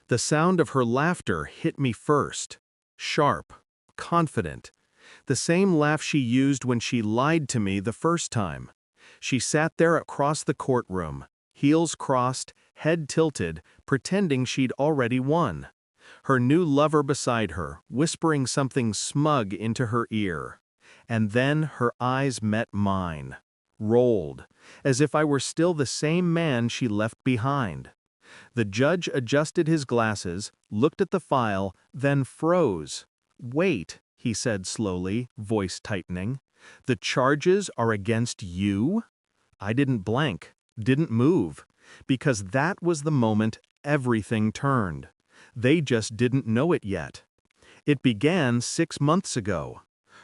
The sound of her laughter hit me first. Sharp, confident. The same laugh she used when she lied to me the first time. She sat there across the courtroom, heels crossed, head tilted, pretending she'd already won. Her new lover beside her, whispering something smug into her ear. And then her eyes met mine. Rolled, as if I were still the same man she left behind. The judge adjusted his glasses, looked at the file, then froze. "Wait," he said slowly, voice tightening. "The charges are against you?" I didn't blank, didn't move, because that was the moment everything turned. They just didn't know it yet. It began 6 months ago.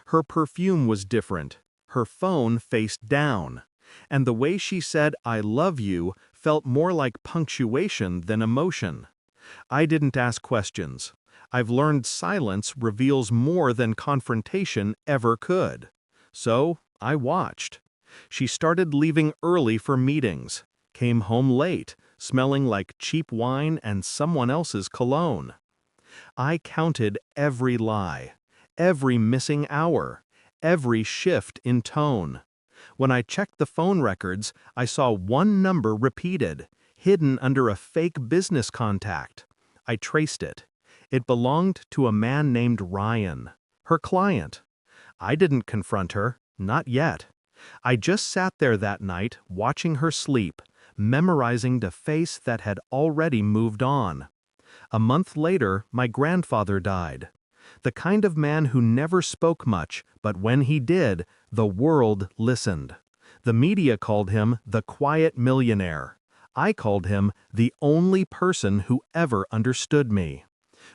Her perfume was different, her phone faced down, and the way she said "I love you" felt more like punctuation than emotion. I didn't ask questions. I've learned silence reveals more than confrontation ever could. So I watched. She started leaving early for meetings, came home late, smelling like cheap wine and someone else's cologne. I counted every lie, every missing hour, every shift in tone. When I checked the phone records, I saw one number repeated, hidden under a fake business contact. I traced it. It belonged to a man named Ryan, her client. I didn't confront her, not yet. I just sat there that night, watching her sleep, memorizing the face that had already moved on. A month later, my grandfather died. The kind of man who never spoke much, but when he did, the world listened. The media called him the quiet millionaire. I called him the only person who ever understood me.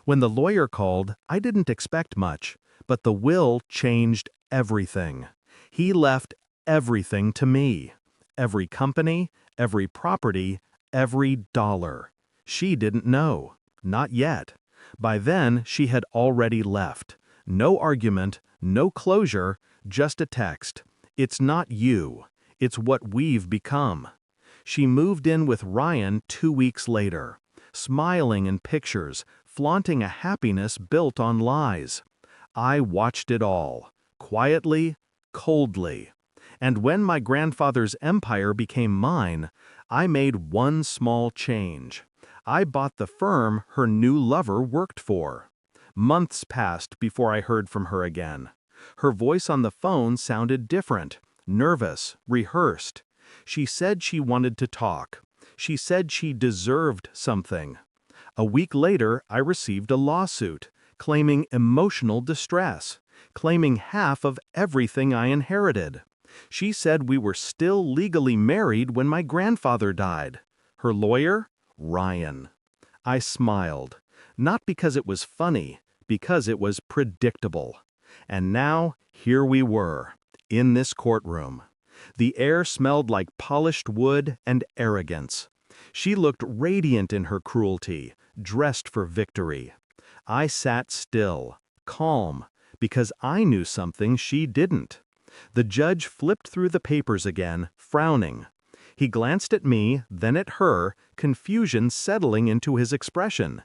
When the lawyer called, I didn't expect much, but the will changed everything. He left everything to me. Every company, every property, every dollar. She didn't know. Not yet. By then, she had already left. No argument, no closure, just a text. "It's not you. It's what we've become." She moved in with Ryan 2 weeks later, smiling in pictures, flaunting a happiness built on lies. I watched it all, quietly, coldly. And when my grandfather's empire became mine, I made one small change. I bought the firm her new lover worked for. Months passed before I heard from her again. Her voice on the phone sounded different, nervous, rehearsed. She said she wanted to talk. She said she deserved something. A week later, I received a lawsuit, claiming emotional distress, claiming half of everything I inherited. She said we were still legally married when my grandfather died. Her lawyer? Ryan. I smiled, not because it was funny, because it was predictable. And now, here we were, in this courtroom. The air smelled like polished wood and arrogance. She looked radiant in her cruelty, dressed for victory. I sat still, calm, because I knew something she didn't. The judge flipped through the papers again, frowning. He glanced at me, then at her, confusion settling into his expression.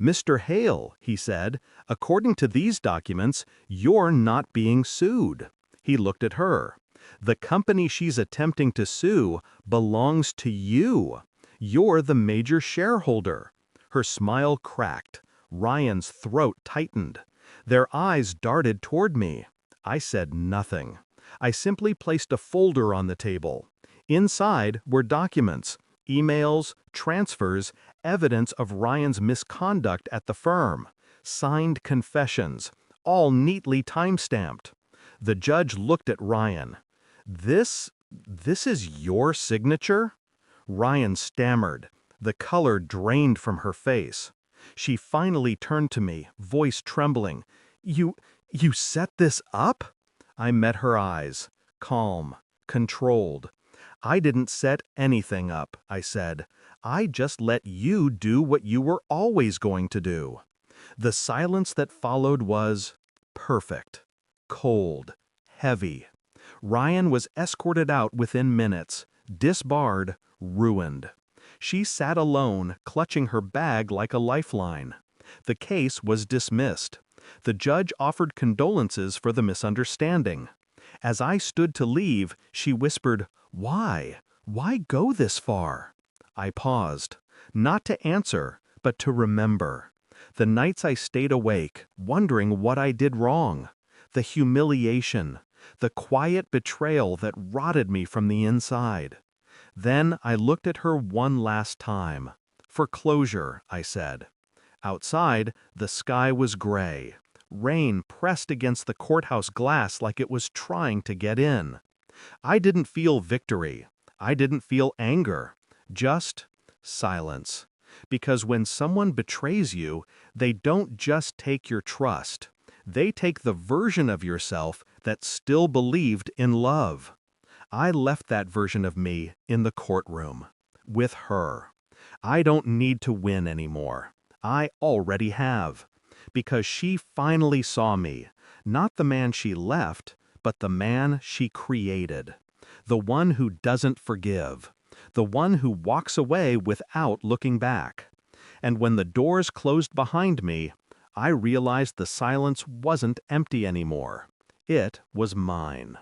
"Mr. Hale," he said, "according to these documents, you're not being sued." He looked at her. "The company she's attempting to sue belongs to you. You're the major shareholder." Her smile cracked. Ryan's throat tightened. Their eyes darted toward me. I said nothing. I simply placed a folder on the table. Inside were documents, emails, transfers, evidence of Ryan's misconduct at the firm, signed confessions, all neatly time-stamped. The judge looked at Ryan. This is your signature?" Ryan stammered. The color drained from her face. She finally turned to me, voice trembling. You set this up?" I met her eyes, calm, controlled. "I didn't set anything up," I said. "I just let you do what you were always going to do." The silence that followed was perfect, cold, heavy. Ryan was escorted out within minutes, disbarred, ruined. She sat alone, clutching her bag like a lifeline. The case was dismissed. The judge offered condolences for the misunderstanding. As I stood to leave, she whispered, "Why? Why go this far?" I paused, not to answer, but to remember. The nights I stayed awake, wondering what I did wrong. The humiliation, the quiet betrayal that rotted me from the inside. Then I looked at her one last time. For closure, I said. Outside, the sky was gray. Rain pressed against the courthouse glass like it was trying to get in. I didn't feel victory. I didn't feel anger. Just silence. Because when someone betrays you, they don't just take your trust. They take the version of yourself that still believed in love. I left that version of me in the courtroom. With her. I don't need to win anymore. I already have. Because she finally saw me, not the man she left, but the man she created. The one who doesn't forgive. The one who walks away without looking back. And when the doors closed behind me, I realized the silence wasn't empty anymore. It was mine.